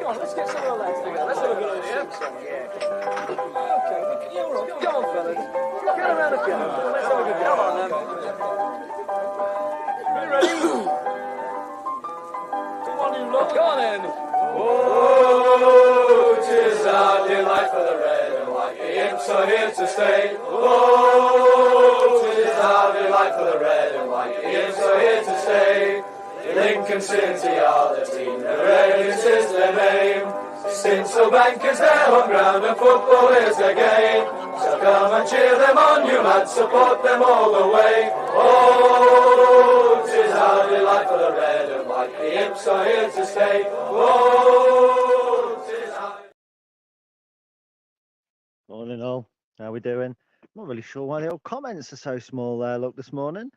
on, let's get some of the lads together. Let's have a good old sing song, yeah. Okay, yeah, all right. Come on, fellas. Get around the piano. Let's have a good go. Come on, then. Are you ready? Come on, you lot. Go on, then. Oh, 'tis our delight for the red and white. The imps are here to stay. Oh, 'tis our delight for the red and white. The imps are here to stay. Lincoln City are the team, the Reds is their name. Stinsel Bank is their home ground and football is their game. So come and cheer them on, you lads, support them all the way. Oh, 'tis our delight for the red and white, the imps are here to stay. Oh, 'tis our... Morning all, how we doing? Not really sure why the old comments are so small there, look, this morning.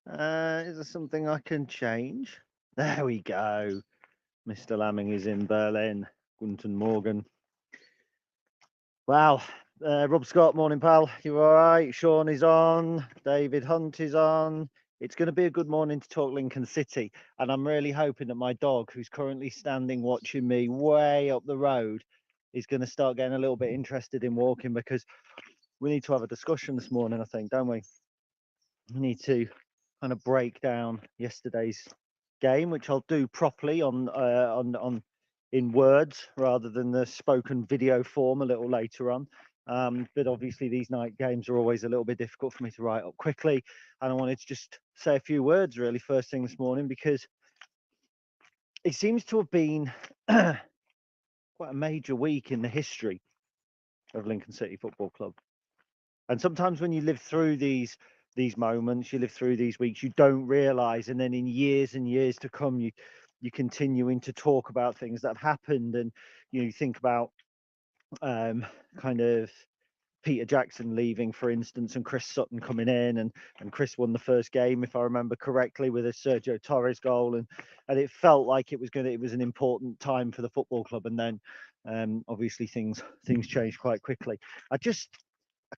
Is there something I can change? There we go. Mr. Lamming is in Berlin. Guten Morgen. Wow. Rob Scott, morning, pal. You all right? Sean is on. David Hunt is on. It's going to be a good morning to talk Lincoln City. And I'm really hoping that my dog, who's currently standing watching me way up the road, is going to start getting a little bit interested in walking, because we need to have a discussion this morning, I think, don't we? We need to kind of break down yesterday's game, which I'll do properly on in words rather than the spoken video form a little later on. But obviously these night games are always a little bit difficult for me to write up quickly, and I wanted to just say a few words really first thing this morning, because it seems to have been quite a major week in the history of Lincoln City Football Club. And sometimes when you live through these moments, you live through these weeks, you don't realize, and then in years and years to come, you continuing to talk about things that have happened, and you think about kind of Peter Jackson leaving, for instance, and Chris Sutton coming in, and Chris won the first game, if I remember correctly, with a Sergio Torres goal, and it felt like it was an important time for the football club. And then obviously things changed quite quickly. I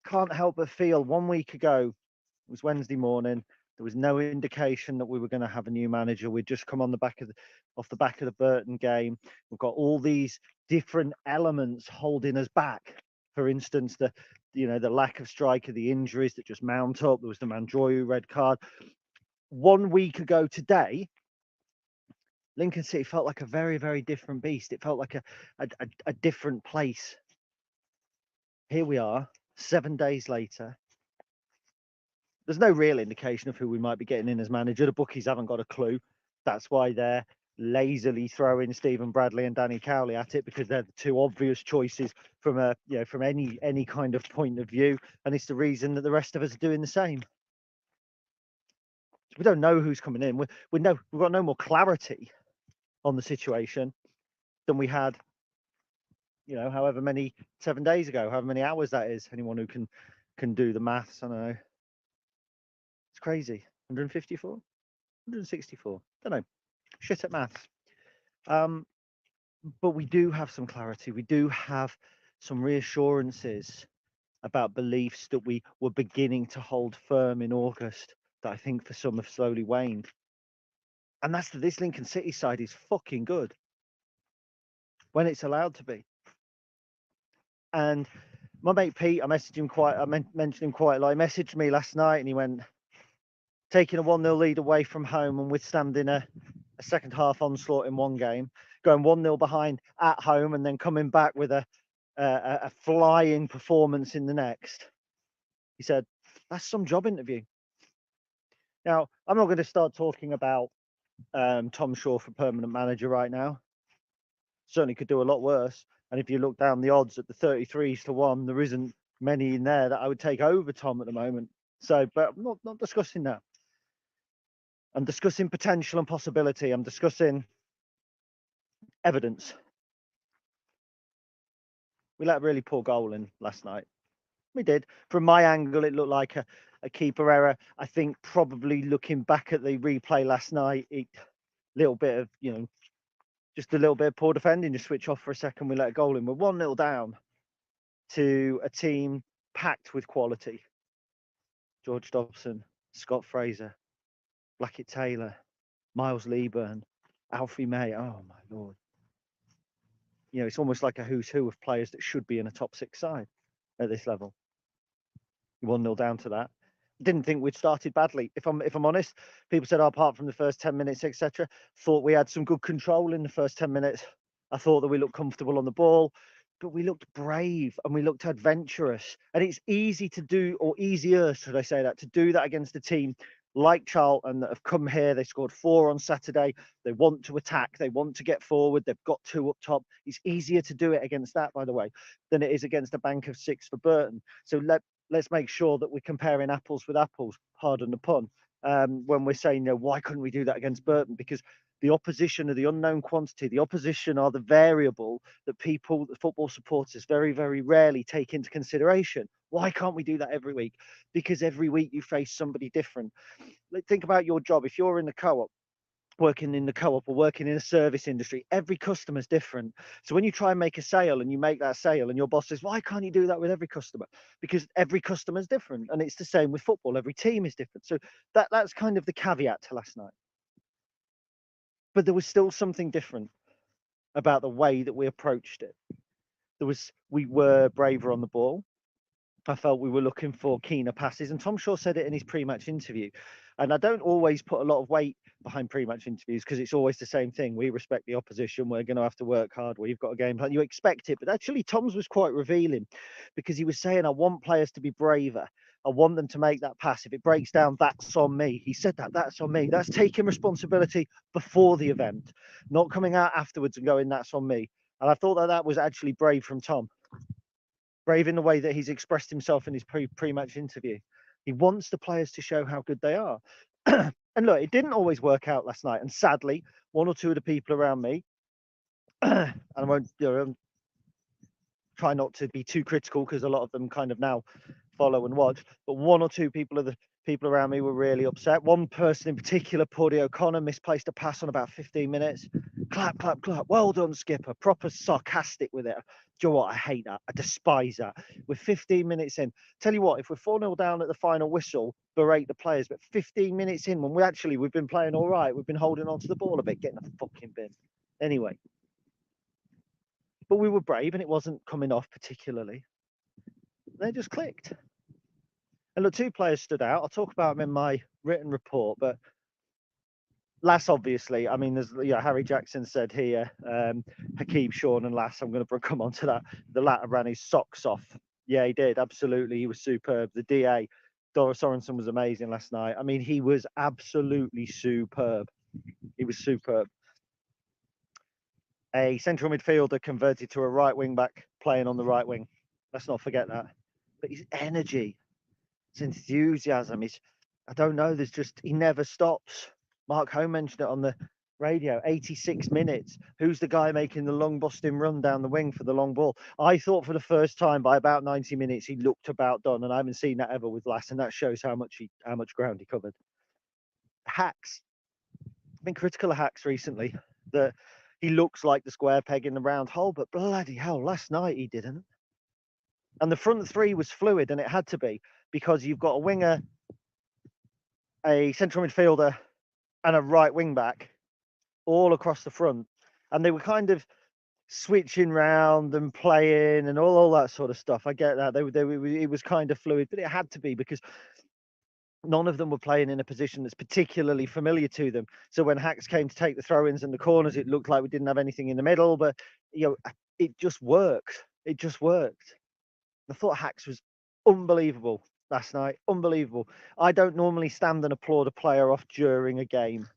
can't help but feel 1 week ago, it was Wednesday morning, there was no indication that we were going to have a new manager. We'd just come on the back of the Burton game. We've got all these different elements holding us back. For instance, the lack of striker, the injuries that just mount up. There was the Mandroyu red card. 1 week ago today, Lincoln City felt like a very, very different beast. It felt like a different place. Here we are, 7 days later. There's no real indication of who we might be getting in as manager. The bookies haven't got a clue. That's why they're lazily throwing Stephen Bradley and Danny Cowley at it, because they're the two obvious choices from any kind of point of view, and it's the reason that the rest of us are doing the same. We don't know who's coming in. We've got no more clarity on the situation than we had, however many 7 days ago, however many hours that is. Anyone who can do the maths, I don't know. It's crazy. 154, 164. Don't know. Shit at maths. But we do have some clarity. We do have some reassurances about beliefs that we were beginning to hold firm in August, that I think for some have slowly waned. And that's that this Lincoln City side is fucking good when it's allowed to be. And my mate Pete, I mentioned him quite a lot. He messaged me last night and he went, taking a 1-0 lead away from home and withstanding a second half onslaught in one game, going 1-0 behind at home and then coming back with a flying performance in the next. He said, that's some job interview. Now, I'm not going to start talking about Tom Shaw for permanent manager right now. Certainly could do a lot worse. And if you look down the odds at the 33-1, there isn't many in there that I would take over Tom at the moment. So, but I'm not discussing that. I'm discussing potential and possibility. I'm discussing evidence. We let a really poor goal in last night. We did. From my angle, it looked like a keeper error. I think probably looking back at the replay last night, just a little bit of poor defending. Just switch off for a second. We let a goal in. We're 1-0 down to a team packed with quality. George Dobson, Scott Fraser, Blackett Taylor, Miles Lieburn, Alfie May. Oh my Lord. You know, it's almost like a who's who of players that should be in a top 6 side at this level. 1-0 down to that. Didn't think we'd started badly. If I'm honest, people said, oh, apart from the first 10 minutes, etc., thought we had some good control in the first 10 minutes. I thought that we looked comfortable on the ball, but we looked brave and we looked adventurous. And it's easy to do, or easier, should I say that, to do that against a team like Charlton that have come here. They scored 4 on Saturday. They want to attack. They want to get forward. They've got 2 up top. It's easier to do it against that, by the way, than it is against a bank of 6 for Burton. So let's make sure that we're comparing apples with apples, pardon the pun, when we're saying, you know, why couldn't we do that against Burton? Because the opposition are the unknown quantity. The opposition are the variable that people, the football supporters, very, very rarely take into consideration. Why can't we do that every week? Because every week you face somebody different. Think about your job. If you're in the co-op, working in the co-op or working in a service industry, every customer's different. So when you try and make a sale and you make that sale and your boss says, why can't you do that with every customer? Because every customer's different. And it's the same with football. Every team is different. So that's kind of the caveat to last night. But there was still something different about the way that we approached it. We were braver on the ball. I felt we were looking for keener passes, and Tom Shaw said it in his pre-match interview. And I don't always put a lot of weight behind pre-match interviews because it's always the same thing. We respect the opposition. We're going to have to work hard. We've got a game plan. You expect it. But actually, Tom's was quite revealing because he was saying, I want players to be braver. I want them to make that pass. If it breaks down, that's on me. He said that's on me. That's taking responsibility before the event, not coming out afterwards and going, that's on me. And I thought that was actually brave from Tom. Brave in the way that he's expressed himself in his pre-match interview. He wants the players to show how good they are. And look, it didn't always work out last night. And sadly, 1 or 2 of the people around me, and I won't try not to be too critical because a lot of them kind of now follow and watch, but 1 or 2 people of the people around me were really upset. One person in particular, Pordy O'Connor, misplaced a pass on about 15 minutes. Clap, clap, clap. Well done, skipper. Proper sarcastic with it. Do you know what? I hate that. I despise that. We're 15 minutes in. Tell you what, if we're 4-0 down at the final whistle, berate the players. But 15 minutes in, when we've been playing all right, we've been holding on to the ball a bit, getting a fucking bin. Anyway. But we were brave and it wasn't coming off particularly. They just clicked. And look, 2 players stood out. I'll talk about them in my written report, but Lass, obviously, I mean, there's, Harry Jackson said here, Hakeem, Sean and Lass, I'm going to come on to that. The latter ran his socks off. Yeah, he did. Absolutely. He was superb. The DA, Doris Sorensen, was amazing last night. I mean, he was absolutely superb. He was superb. A central midfielder converted to a right wing back playing on the right wing. Let's not forget that. But his energy, his enthusiasm, I don't know, he never stops. Mark Home mentioned it on the radio, 86 minutes. Who's the guy making the long busting run down the wing for the long ball? I thought for the first time by about 90 minutes, he looked about done, and I haven't seen that ever with Lass, and that shows how much ground he covered. Hacks. I've been critical of Hacks recently, that he looks like the square peg in the round hole, but bloody hell, last night he didn't. And the front 3 was fluid, and it had to be, because you've got a winger, a central midfielder, and a right wing back all across the front. And they were kind of switching round and playing and all that sort of stuff. I get that. It was kind of fluid, but it had to be because none of them were playing in a position that's particularly familiar to them. So when Hacks came to take the throw-ins and the corners, it looked like we didn't have anything in the middle, but it just worked. It just worked. I thought Hacks was unbelievable last night. Unbelievable. I don't normally stand and applaud a player off during a game.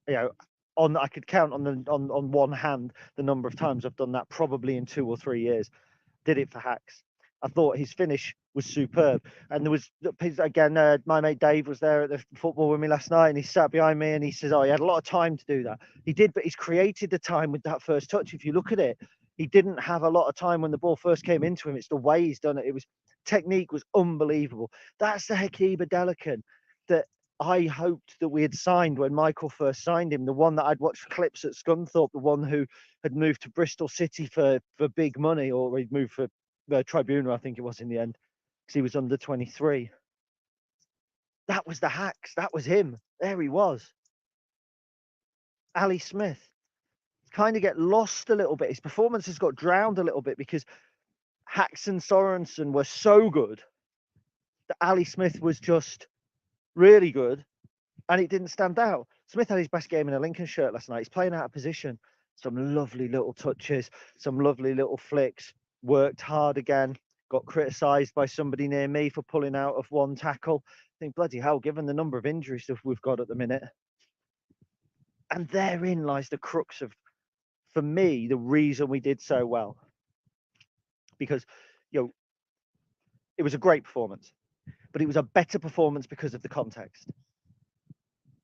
I could count on one hand the number of times I've done that, probably in 2 or 3 years. Did it for Hacks. I thought his finish was superb. And there was, again, my mate Dave was there at the football with me last night, and he sat behind me and he says, he had a lot of time to do that. He did, but he's created the time with that first touch. If you look at it, he didn't have a lot of time when the ball first came into him. It's the way he's done it. Technique was unbelievable. That's the Hakeem Delican that I hoped that we had signed when Michael first signed him, the one that I'd watched clips at Scunthorpe, the one who had moved to Bristol City for big money, or he'd moved for the Tribunal, I think it was in the end, because he was under 23. That was the Hacks. That was him. There he was. Ali Smith. kind of get lost a little bit. His performance has got drowned a little bit because Hacks and Sorensen were so good that Ali Smith was just really good, and it didn't stand out. Smith had his best game in a Lincoln shirt last night. He's playing out of position. Some lovely little touches, some lovely little flicks, worked hard again, got criticised by somebody near me for pulling out of one tackle. I think, bloody hell, given the number of injuries that we've got at the minute. And therein lies the crux of, for me, the reason we did so well. Because, it was a great performance, but it was a better performance because of the context.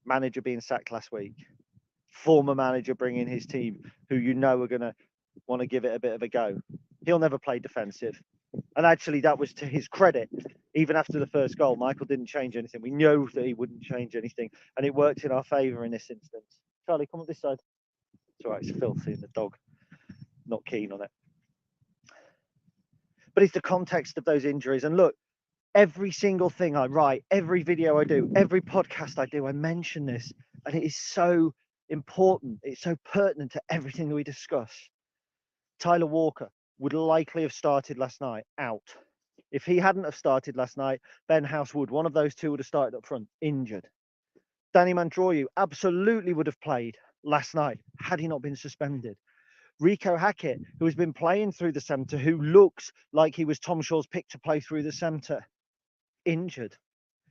Manager being sacked last week, former manager bringing his team who are going to want to give it a bit of a go. He'll never play defensive. And actually, that was to his credit. Even after the first goal, Michael didn't change anything. We knew that he wouldn't change anything, and it worked in our favour in this instance. Charlie, come up this side. It's all right, it's filthy, and the dog not keen on it. But it's the context of those injuries. And look, every single thing I write, every video I do, every podcast I do, I mention this. And it is so important. It's so pertinent to everything that we discuss. Tyler Walker would likely have started last night out. If he hadn't have started last night, Ben House would. One of those two would have started up front, injured. Danny Mandroyu absolutely would have played last night had he not been suspended. Rico Hackett, who has been playing through the centre, who looks like he was Tom Shaw's pick to play through the centre, injured.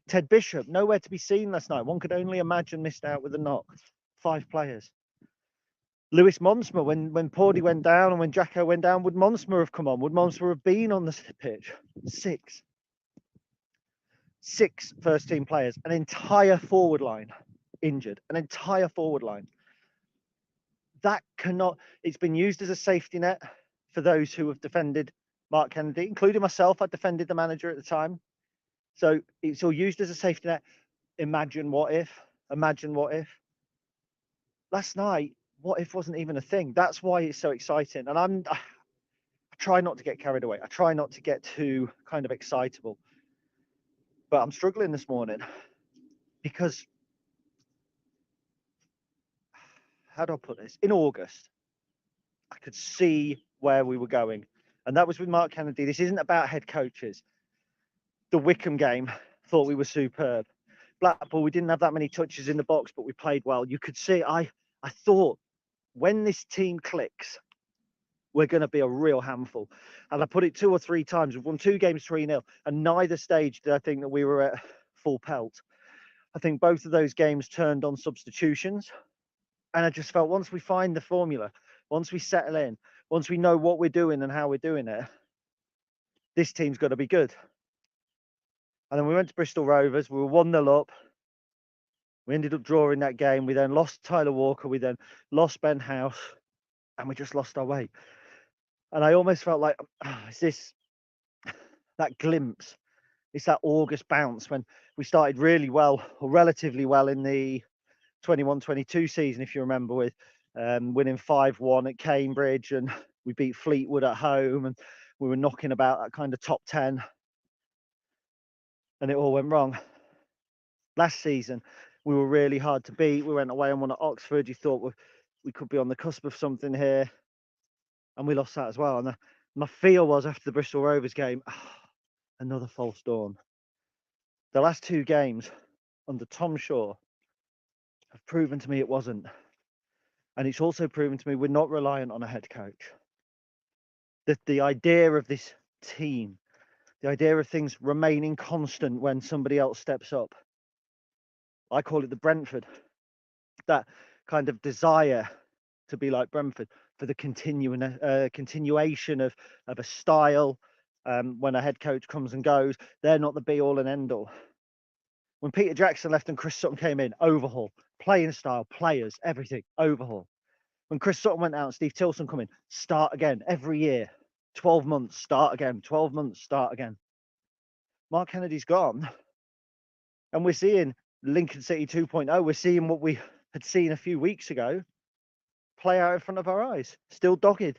Ted Bishop, nowhere to be seen last night. One could only imagine missed out with a knock. 5 players. Lewis Monsma, when Pordy went down and when Jacko went down, would Monsma have come on? Would Monsma have been on the pitch? 6 first team players, an entire forward line injured, an entire forward line. That cannot, it's been used as a safety net for those who have defended Mark Kennedy, including myself. I defended the manager at the time. So it's all used as a safety net. Imagine what if. Last night, what if wasn't even a thing. That's why it's so exciting. And I try not to get carried away. I try not to get too kind of excitable. But I'm struggling this morning because, how do I put this? In August, I could see where we were going. And that was with Mark Kennedy. This isn't about head coaches. The Wickham game, thought we were superb. Blackpool, we didn't have that many touches in the box, but we played well. You could see, I thought, when this team clicks, we're going to be a real handful. And I put it 2 or 3 times. We've won 2 games 3-0, and neither stage did I think that we were at full pelt. I think both of those games turned on substitutions. And I just felt once we find the formula, once we settle in, once we know what we're doing and how we're doing it, this team's got to be good. And then we went to Bristol Rovers. We were 1-0 up. We ended up drawing that game. We then lost Tyler Walker. We then lost Ben House. And we just lost our way. And I almost felt like, is this that glimpse? It's that August bounce when we started really well, or relatively well, in the 21-22 season, if you remember, with winning 5-1 at Cambridge, and we beat Fleetwood at home, and we were knocking about that kind of top 10, and it all went wrong. Last season, we were really hard to beat. We went away and won at Oxford. You thought we could be on the cusp of something here, and we lost that as well. And my feel was, after the Bristol Rovers game, another false dawn. The last 2 games under Tom Shaw have proven to me it wasn't. And it's also proven to me we're not reliant on a head coach. That the idea of this team, the idea of things remaining constant when somebody else steps up, I call it the Brentford. That kind of desire to be like Brentford, for the continuation of a style. When a head coach comes and goes, they're not the be all and end all. When Peter Jackson left and Chris Sutton came in, overhaul, playing style, players, everything, overhaul. When Chris Sutton went out and Steve Tilson come in, start again every year. 12 months, start again. 12 months, start again. Mark Kennedy's gone, and we're seeing Lincoln City 2.0. We're seeing what we had seen a few weeks ago play out in front of our eyes. Still dogged,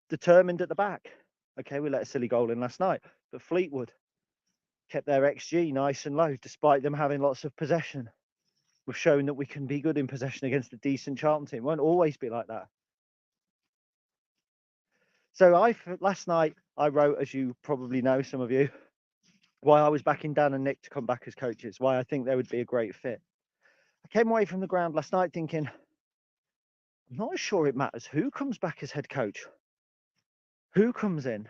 determined at the back. Okay, we let a silly goal in last night, but Fleetwood kept their XG nice and low despite them having lots of possession. We've shown that we can be good in possession against a decent Charlton team. It won't always be like that. So last night I wrote, as you probably know, some of you, why I was backing Dan and Nick to come back as coaches, why I think they would be a great fit. I came away from the ground last night thinking, I'm not sure it matters who comes back as head coach, who comes in,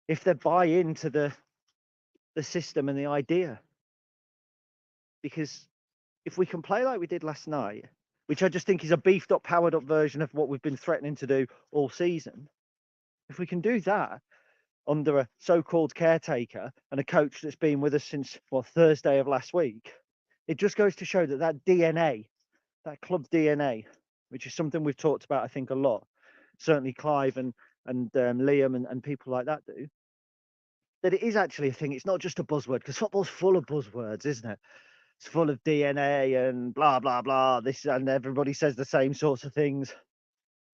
if they buy into the system and the idea. Because if we can play like we did last night, which I just think is a beefed up, powered up version of what we've been threatening to do all season, if we can do that under a so-called caretaker and a coach that's been with us since Thursday of last week, it just goes to show that DNA, that club DNA, which is something we've talked about, I think, a lot, certainly Clive and Liam and people like that do, that it is actually a thing. It's not just a buzzword, because football's full of buzzwords, isn't it? It's full of DNA and blah, blah, blah, this, and everybody says the same sorts of things.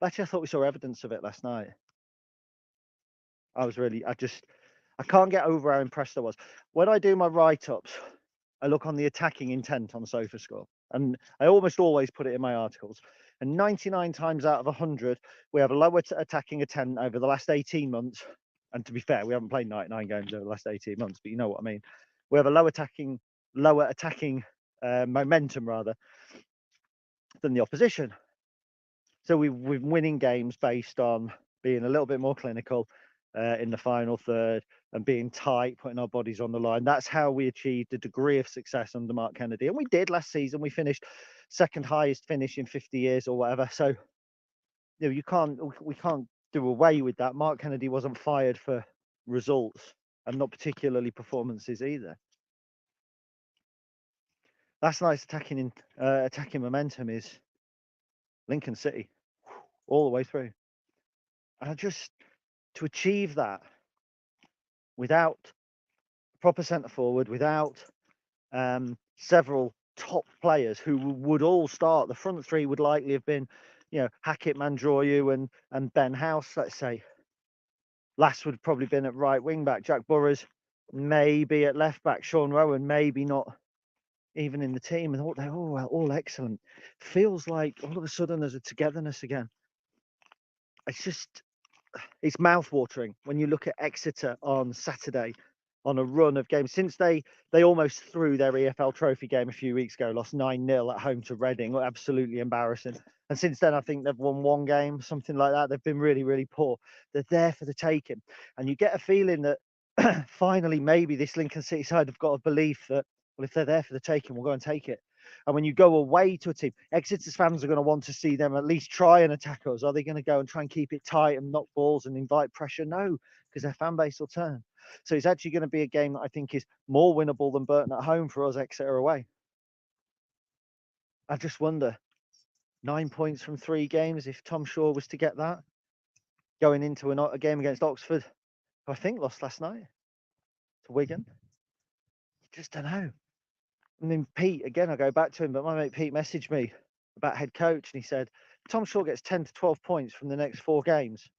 But actually, I thought we saw evidence of it last night. I can't get over how impressed I was. When I do my write-ups, I look on the attacking intent on SofaScore, and I almost always put it in my articles. And 99 times out of 100, we have a lower attacking intent over the last 18 months. And to be fair, we haven't played 99 games over the last 18 months, but you know what I mean. We have a lower attacking momentum rather than the opposition. So we're winning games based on being a little bit more clinical in the final third and being tight, putting our bodies on the line. That's how we achieved a degree of success under Mark Kennedy. And we did last season. We finished second highest finish in 50 years or whatever. So, we can't do away with that. Mark Kennedy wasn't fired for results, and not particularly performances either. Last night's attacking momentum is Lincoln City all the way through. And to achieve that without proper centre forward, without several top players who would all start, the front three would likely have been, Hackett, Mandroyu and Ben House, let's say. Last would have probably been at right wing back, Jack Burrows maybe at left back, Sean Rowan maybe not even in the team, and they're all excellent. Feels like all of a sudden there's a togetherness again. It's mouth-watering when you look at Exeter on Saturday on a run of games since they almost threw their EFL trophy game a few weeks ago, lost 9-0 at home to Reading, absolutely embarrassing. And since then, I think they've won one game, something like that. They've been really, really poor. They're there for the taking. And you get a feeling that finally, maybe this Lincoln City side have got a belief that, well, if they're there for the taking, we'll go and take it. And when you go away to a team, Exeter's fans are going to want to see them at least try and attack us. Are they going to go and try and keep it tight and knock balls and invite pressure? No, because their fan base will turn. So it's actually going to be a game that I think is more winnable than Burton at home for us, Exeter away. I just wonder, 9 points from 3 games, if Tom Shaw was to get that, going into a game against Oxford, who I think lost last night to Wigan. Just don't know. And then Pete, again, I go back to him, but my mate Pete messaged me about head coach, and he said, Tom Shaw gets 10 to 12 points from the next 4 games.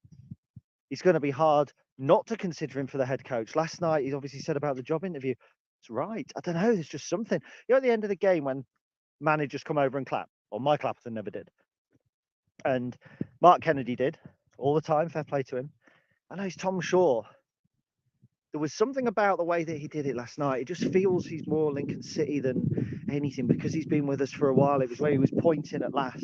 It's going to be hard not to consider him for the head coach. Last night, he obviously said about the job interview. It's right. I don't know. There's just something. At the end of the game, when managers come over and clap, or Mike Clapperton never did, and Mark Kennedy did all the time, fair play to him. I know it's Tom Shaw. There was something about the way that he did it last night. It just feels he's more Lincoln City than anything, because he's been with us for a while. It was where he was pointing at last.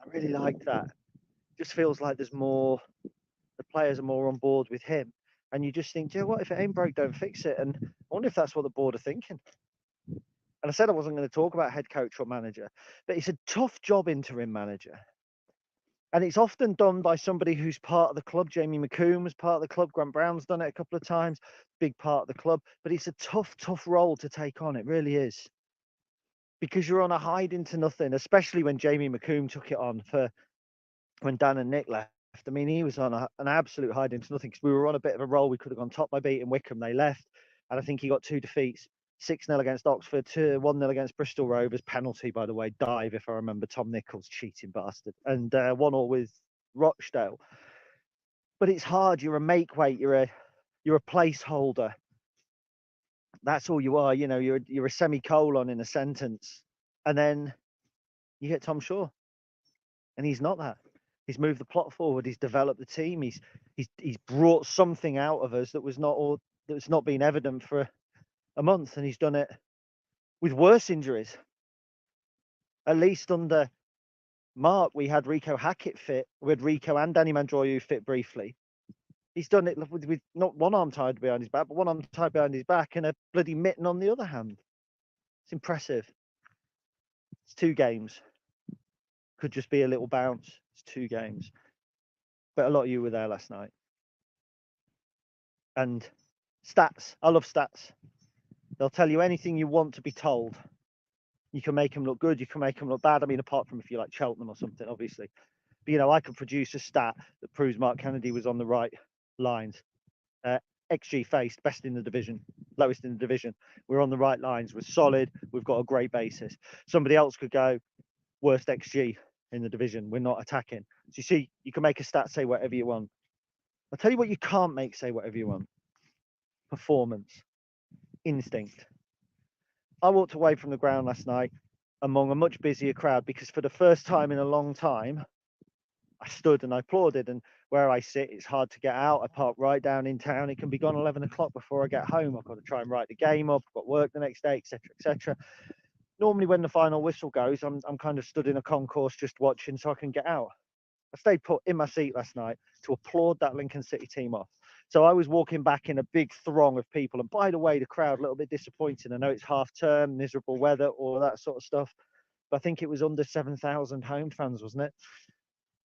I really liked that. It just feels like there's more, the players are more on board with him. And you just think, what, if it ain't broke, don't fix it. And I wonder if that's what the board are thinking. And I said I wasn't going to talk about head coach or manager, but it's a tough job, interim manager. And it's often done by somebody who's part of the club. Jamie McComb was part of the club. Grant Brown's done it a couple of times. Big part of the club. But it's a tough role to take on. It really is. Because you're on a hide into nothing, especially when Jamie McComb took it on for when Dan and Nick left. I mean, he was on an absolute hide into nothing, because we were on a bit of a roll. We could have gone top by beating Wickham. They left. And I think he got 2 defeats. 6-0 against Oxford, 1-0 against Bristol Rovers, penalty, by the way, dive, if I remember, Tom Nichols, cheating bastard, and 1-1 with Rochdale. But it's hard. You're a make weight. You're a placeholder. That's all you are. You're a semicolon in a sentence, and then you get Tom Shaw, and he's not that. He's moved the plot forward. He's developed the team. He's brought something out of us that's not been evident for a month, and he's done it with worse injuries. At least under Mark, we had Rico Hackett fit. We had Rico and Danny Mandroyu fit briefly. He's done it with not one arm tied behind his back, but one arm tied behind his back and a bloody mitten on the other hand. It's impressive. It's 2 games. Could just be a little bounce. It's 2 games. But a lot of you were there last night. And stats. I love stats. They'll tell you anything you want to be told. You can make them look good. You can make them look bad. I mean, apart from if you like Cheltenham or something, obviously. But, you know, I could produce a stat that proves Mark Kennedy was on the right lines. XG faced, best in the division, lowest in the division. We're on the right lines. We're solid. We've got a great basis. Somebody else could go worst XG in the division. We're not attacking. So you see, you can make a stat say whatever you want. I'll tell you what you can't make say whatever you want. Performance, instinct. I walked away from the ground last night among a much busier crowd because for the first time in a long time, I stood and I applauded. And where I sit, it's hard to get out. I park right down in town. It can be gone 11 o'clock before I get home. I've got to try and write the game up. I've got work the next day, etc., etc. Normally, when the final whistle goes, I'm kind of stood in a concourse just watching so I can get out. I stayed put in my seat last night to applaud that Lincoln City team off. So I was walking back in a big throng of people. And by the way, the crowd, a little bit disappointing. I know it's half term, miserable weather, all that sort of stuff. But I think it was under 7,000 home fans, wasn't it?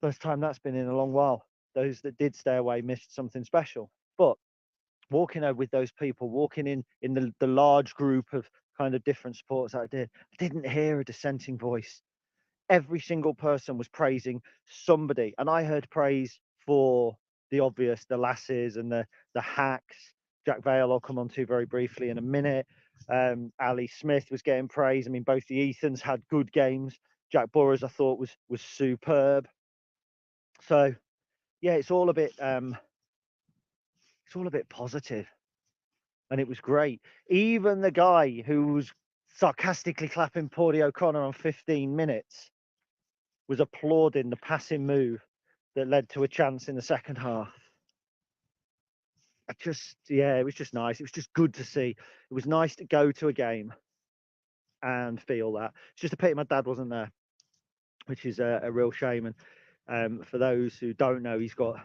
First time that's been in a long while. Those that did stay away missed something special. But walking over with those people, walking in the large group of kind of different sports I didn't hear a dissenting voice. Every single person was praising somebody. And I heard praise for the obvious, the Lasses and the Hacks. Jack Vale I'll come on to very briefly in a minute. Ali Smith was getting praise. I mean, both the Ethans had good games. Jack Burrows I thought was superb. So yeah, it's all a bit positive. And it was great. Even the guy who was sarcastically clapping Paudie O'Connor on 15 minutes was applauding the passing move that led to a chance in the second half. It was just nice. It was just good to see. It was nice to go to a game and feel that. It's just a pity my dad wasn't there, which is a real shame. And for those who don't know, he's got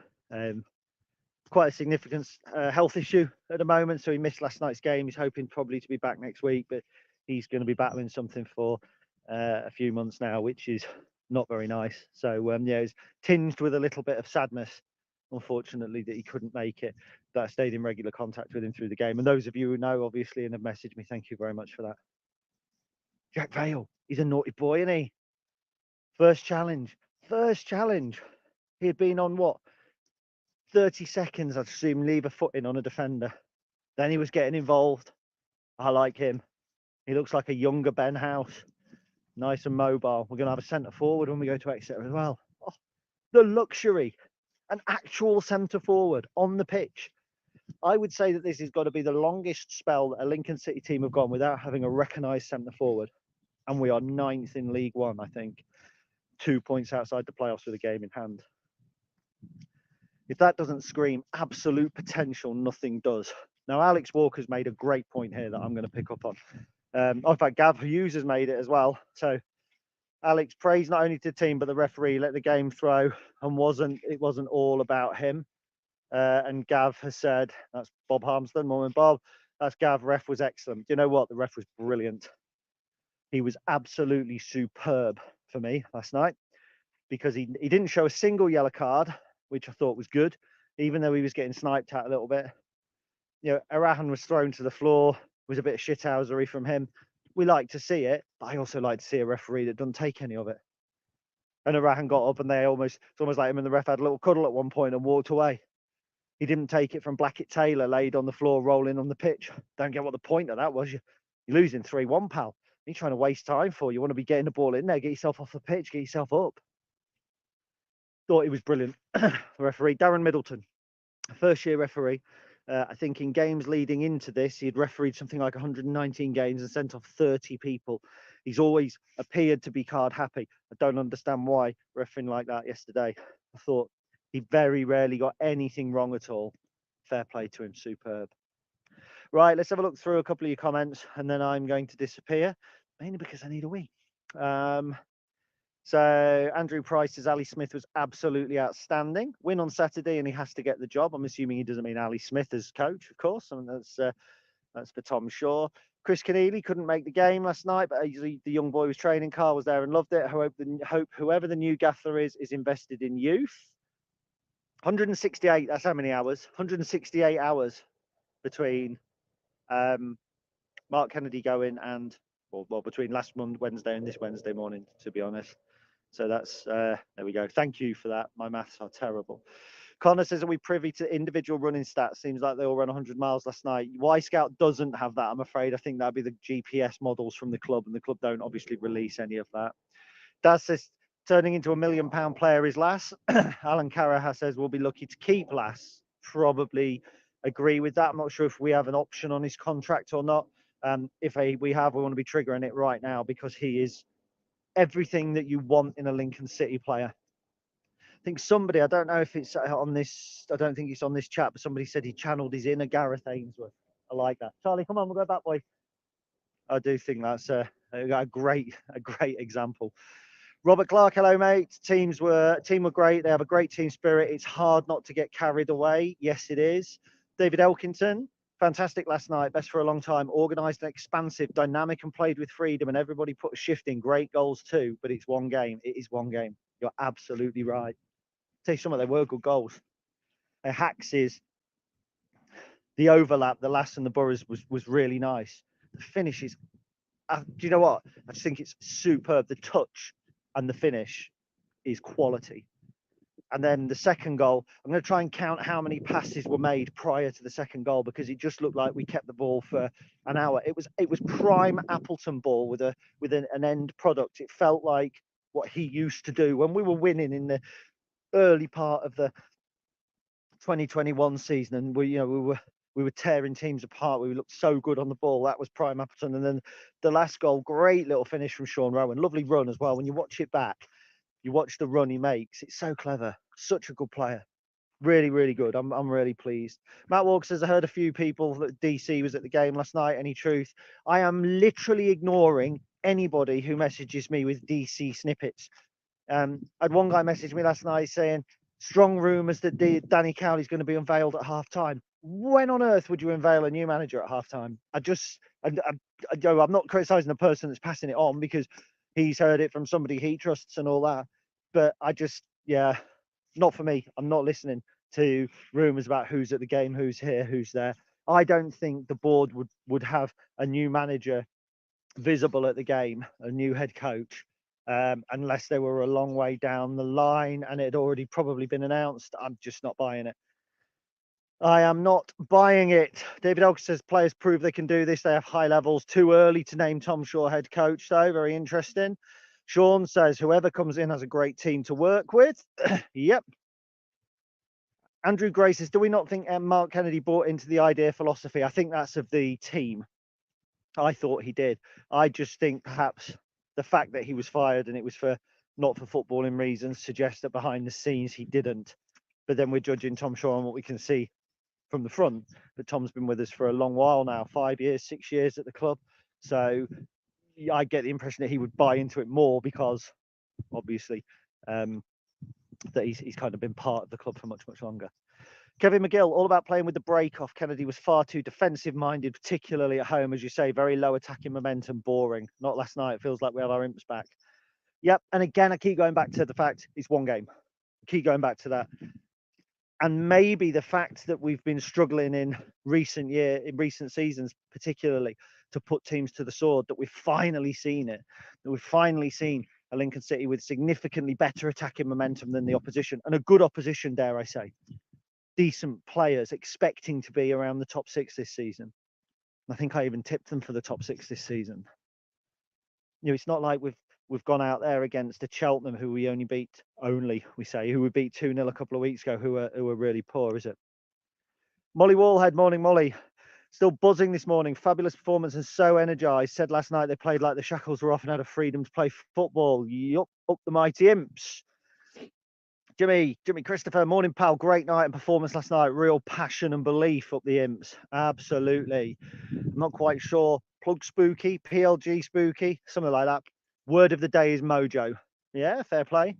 quite a significant health issue at the moment. So he missed last night's game. He's hoping probably to be back next week, but he's going to be battling something for a few months now, which is not very nice. So yeah, it's tinged with a little bit of sadness, unfortunately, that he couldn't make it. But I stayed in regular contact with him through the game. And those of you who know, obviously, and have messaged me, thank you very much for that. Jack Vale, he's a naughty boy, isn't he? First challenge. He had been on what? 30 seconds, I'd assume, leave a foot in on a defender. Then he was getting involved. I like him. He looks like a younger Ben House. Nice and mobile. We're going to have a centre forward when we go to Exeter as well. Oh, the luxury. An actual centre forward on the pitch. I would say that this has got to be the longest spell that a Lincoln City team have gone without having a recognised centre forward. And we are 9th in League One, I think. 2 points outside the playoffs with a game in hand. If that doesn't scream absolute potential, nothing does. Now, Alex Walker's made a great point here that I'm going to pick up on. In fact, Gav Hughes has made it as well. So Alex praised not only the team, but the referee let the game throw and it wasn't all about him. And Gav has said, that's Bob Harmston, Mum and Bob, that's Gav, ref was excellent. You know what? The ref was brilliant. He was absolutely superb for me last night because he didn't show a single yellow card, which I thought was good, even though he was getting sniped at a little bit. You know, Arahan was thrown to the floor, was a bit of shithousery from him. We like to see it, but I also like to see a referee that doesn't take any of it. And Arahan got up and it's almost like him and the ref had a little cuddle at one point and walked away. He didn't take it from Blackett Taylor, laid on the floor, rolling on the pitch. Don't get what the point of that was. You're losing 3-1, pal. You're trying to waste time for. You want to be getting the ball in there, get yourself off the pitch, get yourself up. Thought he was brilliant. The referee, Darren Middleton, first year referee. I think in games leading into this, he had refereed something like 119 games and sent off 30 people. He's always appeared to be card happy. I don't understand why refereeing like that yesterday. I thought he very rarely got anything wrong at all. Fair play to him, superb. Right, let's have a look through a couple of your comments and then I'm going to disappear, mainly because I need a wee. So Andrew Price says Ali Smith was absolutely outstanding. Win on Saturday and he has to get the job. I'm assuming he doesn't mean Ali Smith as coach, of course. I mean, that's for Tom Shaw. Chris Keneally couldn't make the game last night, but the young boy was training. Carl was there and loved it. Hope whoever the new gaffer is invested in youth. 168, that's how many hours? 168 hours between Mark Kennedy going and, well, between last Wednesday and this Wednesday morning, to be honest. So that's, there we go. Thank you for that. My maths are terrible. Connor says, are we privy to individual running stats? Seems like they all ran 100 miles last night. Y Scout doesn't have that, I'm afraid. I think that'd be the GPS models from the club, and the club don't obviously release any of that. Daz says, turning into £1 million player is Lass. Alan Caraha says, we'll be lucky to keep Lass. Probably agree with that. I'm not sure if we have an option on his contract or not. If we have, we want to be triggering it right now because he is everything that you want in a Lincoln City player. I think somebody, I don't know if it's on this, I don't think it's on this chat, but somebody said he channeled his inner Gareth Ainsworth. I like that. Charlie, come on, we'll go back, boy. I do think that's a great example. Robert Clark, hello, mate. Team were great. They have a great team spirit. It's hard not to get carried away. Yes, it is. David Elkington, fantastic last night. Best for a long time. Organised and expansive, dynamic and played with freedom. And everybody put a shift in. Great goals too. But it's one game. It is one game. You're absolutely right. Tell you something, they were good goals. Hax's, the overlap, the Lass and the Boroughs was really nice. The finish is, do you know what? I just think it's superb. The touch and the finish is quality. And then the second goal, I'm going to try and count how many passes were made prior to the second goal because it just looked like we kept the ball for an hour. It was prime Appleton ball with an end product. It felt like what he used to do when we were winning in the early part of the 2021 season, and we were tearing teams apart. We looked so good on the ball. That was prime Appleton. And then the last goal, great little finish from Sean Rowan. Lovely run as well. When you watch it back, you watch the run he makes. It's so clever. Such a good player. Really, really good. I'm really pleased. Matt Walker says, I heard a few people that DC was at the game last night. Any truth? I am literally ignoring anybody who messages me with DC snippets. I had one guy message me last night saying, strong rumours that Danny Cowley's going to be unveiled at half time. When on earth would you unveil a new manager at half time? I'm not criticising the person that's passing it on because he's heard it from somebody he trusts and all that. But not for me. I'm not listening to rumours about who's at the game, who's here, who's there. I don't think the board would have a new manager visible at the game, a new head coach, unless they were a long way down the line and it had already probably been announced. I'm just not buying it. I am not buying it. David Elk says players prove they can do this. They have high levels. Too early to name Tom Shaw head coach, though. Very interesting. Sean says whoever comes in has a great team to work with. Yep. Andrew Gray says, do we not think Mark Kennedy bought into the idea philosophy? I think that's of the team. I thought he did. I just think perhaps the fact that he was fired and it was not for footballing reasons suggests that behind the scenes he didn't. But then we're judging Tom Shaw on what we can see from the front. But Tom's been with us for a long while now, 5 years, 6 years at the club. So I get the impression that he would buy into it more because obviously that he's kind of been part of the club for much, much longer. Kevin McGill, all about playing with the break off. Kennedy was far too defensive minded, particularly at home, as you say, very low attacking momentum, boring. Not last night. It feels like we have our imps back. Yep. And again, I keep going back to the fact it's one game. I keep going back to that. And maybe the fact that we've been struggling in recent seasons, particularly to put teams to the sword, that we've finally seen it, that we've finally seen a Lincoln City with significantly better attacking momentum than the opposition, and a good opposition, dare I say. Decent players expecting to be around the top six this season. I think I even tipped them for the top six this season. It's not like we've gone out there against a Cheltenham who we only beat, who we beat 2-0 a couple of weeks ago, who are really poor, is it? Molly Wallhead, morning, Molly. Still buzzing this morning. Fabulous performance and so energised. Said last night they played like the shackles were off and had a freedom to play football. Yup, up the mighty imps. Jimmy Christopher, morning, pal. Great night and performance last night. Real passion and belief up the imps. Absolutely. I'm not quite sure. Plug spooky, PLG spooky, something like that. Word of the day is mojo. Yeah, fair play.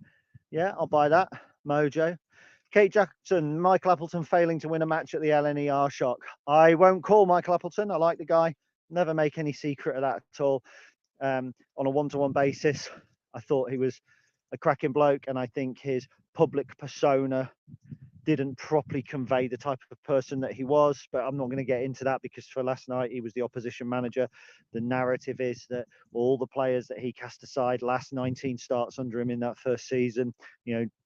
Yeah, I'll buy that. Mojo. Kate Jackson, Michael Appleton failing to win a match at the LNER shock. I won't call Michael Appleton. I like the guy. Never make any secret of that at all. On a one-to-one basis, I thought he was a cracking bloke, and I think his public persona didn't properly convey the type of person that he was, but I'm not going to get into that because for last night he was the opposition manager. The narrative is that all the players that he cast aside, last 19 starts under him in that first season,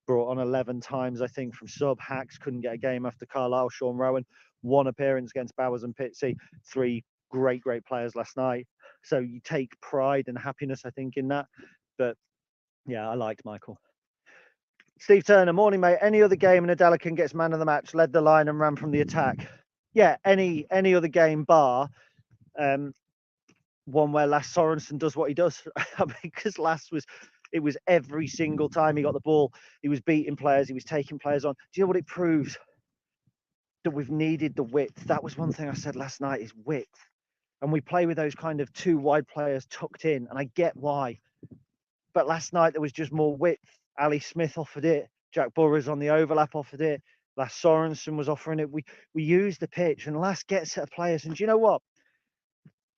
brought on 11 times, I think, from sub. Hacks couldn't get a game after Carlisle. Sean Rowan, one appearance against Bowers and Pitsy. Three great players last night. So you take pride and happiness, I think, in that. But yeah, I liked Michael. Steve Turner, morning, mate. Any other game and Adelican gets man of the match, led the line and ran from the attack. Yeah, any other game bar one where Lass Sorensen does what he does. Because it was every single time he got the ball, he was beating players, he was taking players on. Do you know what it proves? That we've needed the width. That was one thing I said last night, is width. And we play with those kind of two wide players tucked in, and I get why. But last night there was just more width. Ali Smith offered it. Jack Burrows on the overlap offered it. Lass Sorensen was offering it. We used the pitch, and Lass gets at players. And do you know what?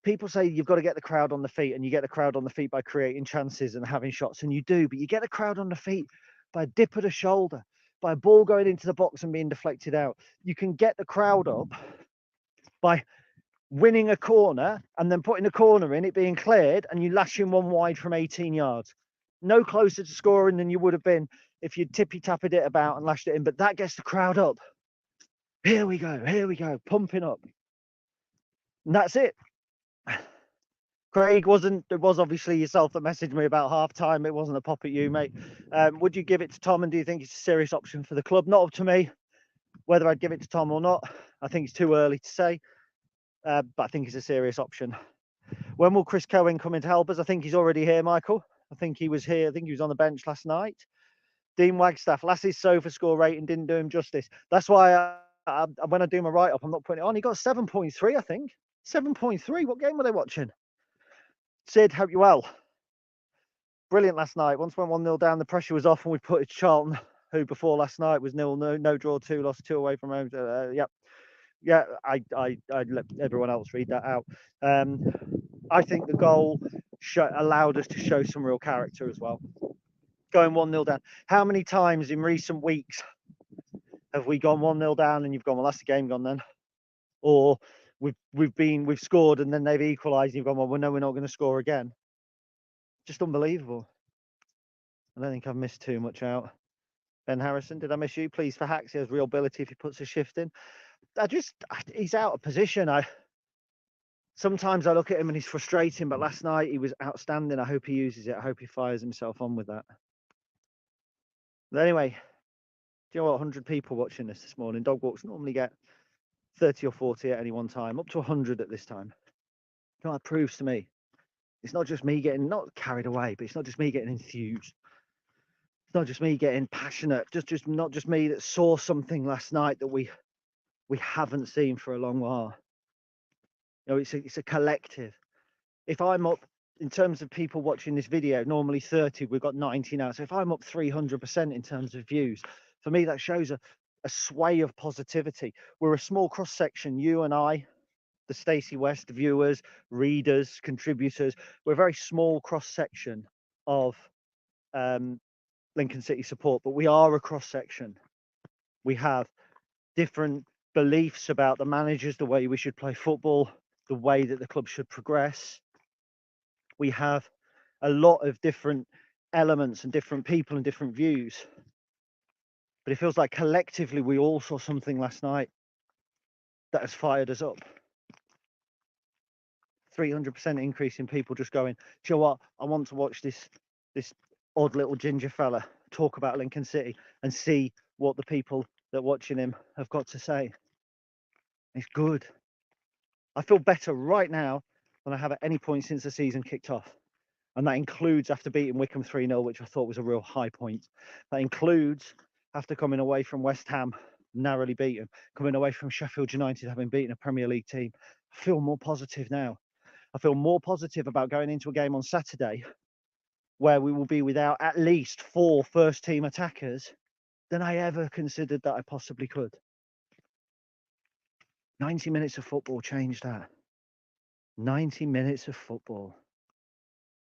People say you've got to get the crowd on the feet, and you get the crowd on the feet by creating chances and having shots, and you do. But you get the crowd on the feet by a dip of the shoulder, by a ball going into the box and being deflected out. You can get the crowd up by winning a corner and then putting a corner in, it being cleared, and you lashing one wide from 18 yards. No closer to scoring than you would have been if you'd tippy-tapped it about and lashed it in, but that gets the crowd up. Here we go, pumping up. And that's it. Craig, it was obviously yourself that messaged me about half-time. It wasn't a pop at you, mate. Would you give it to Tom, and do you think it's a serious option for the club? Not up to me whether I'd give it to Tom or not. I think it's too early to say, but I think it's a serious option. When will Chris Cohen come in to help us? I think he's already here, Michael. I think he was here. I think he was on the bench last night. Dean Wagstaff, Lassie's sofa score rating didn't do him justice. That's why when I do my write-up, I'm not putting it on. He got 7.3, I think. 7.3. What game were they watching? Sid, hope you're well. Brilliant last night. Once went 1-0 down, the pressure was off, and we put it to Charlton, who before last night was 0-0, no draw, 2 lost, 2 away from home. Yep. Yeah, I'd let everyone else read that out. I think the goal allowed us to show some real character as well. Going 1-0 down. How many times in recent weeks have we gone 1-0 down and you've gone, well, that's the game gone then? Or we've scored and then they've equalised and you've gone, well, no, we're not going to score again. Just unbelievable. I don't think I've missed too much out. Ben Harrison, did I miss you? Please, for Hacks, he has real ability if he puts a shift in. He's out of position. Sometimes I look at him and he's frustrating, but last night he was outstanding. I hope he uses it. I hope he fires himself on with that. But anyway, do you know what? 100 people watching this morning. Dog walks normally get 30 or 40 at any one time, up to 100 at this time. You know what that proves to me? It's not just me getting, not carried away, but it's not just me getting enthused. It's not just me getting passionate. Not just me that saw something last night that we haven't seen for a long while. You know, it's a collective. If I'm up, in terms of people watching this video, normally 30, we've got 90 now. So if I'm up 300% in terms of views, for me, that shows a sway of positivity. We're a small cross section, you and I, the Stacey West viewers, readers, contributors. We're a very small cross section of Lincoln City support, but we are a cross section. We have different beliefs about the managers, the way we should play football, the way that the club should progress. We have a lot of different elements and different people and different views. But it feels like collectively we all saw something last night that has fired us up. 300% increase in people just going, do you know what? I want to watch this odd little ginger fella talk about Lincoln City and see what the people that are watching him have got to say. It's good. I feel better right now than I have at any point since the season kicked off. And that includes after beating Wycombe 3-0, which I thought was a real high point. That includes after coming away from West Ham, narrowly beaten, coming away from Sheffield United, having beaten a Premier League team. I feel more positive now. I feel more positive about going into a game on Saturday where we will be without at least 4 first-team attackers than I ever considered that I possibly could. 90 minutes of football changed that. 90 minutes of football.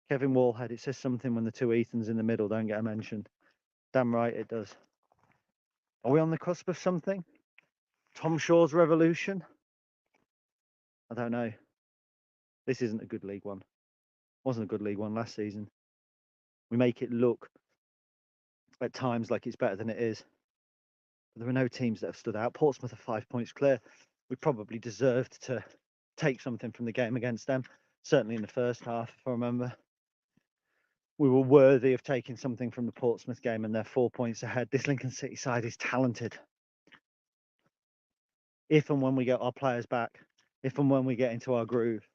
Kevin Wallhead, it says something when the two Ethans in the middle don't get a mention. Damn right it does. Are we on the cusp of something? Tom Shaw's revolution? I don't know. This isn't a good League One. Wasn't a good League One last season. We make it look at times like it's better than it is. But there are no teams that have stood out. Portsmouth are 5 points clear. We probably deserved to take something from the game against them. Certainly in the first half, if I remember. We were worthy of taking something from the Portsmouth game, and they're 4 points ahead. This Lincoln City side is talented. If and when we get our players back, if and when we get into our groove,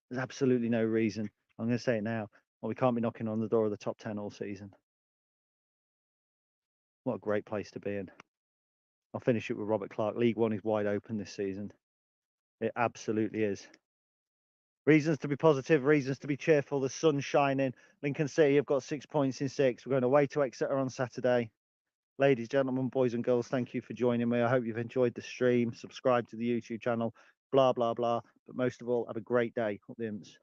there's absolutely no reason, I'm going to say it now, well, we can't be knocking on the door of the top 10 all season. What a great place to be in. I'll finish it with Robert Clark. League One is wide open this season. It absolutely is. Reasons to be positive, reasons to be cheerful. The sun's shining. Lincoln City have got 6 points in 6. We're going away to Exeter on Saturday. Ladies, gentlemen, boys and girls, thank you for joining me. I hope you've enjoyed the stream. Subscribe to the YouTube channel, blah, blah, blah. But most of all, have a great day. Up the imps.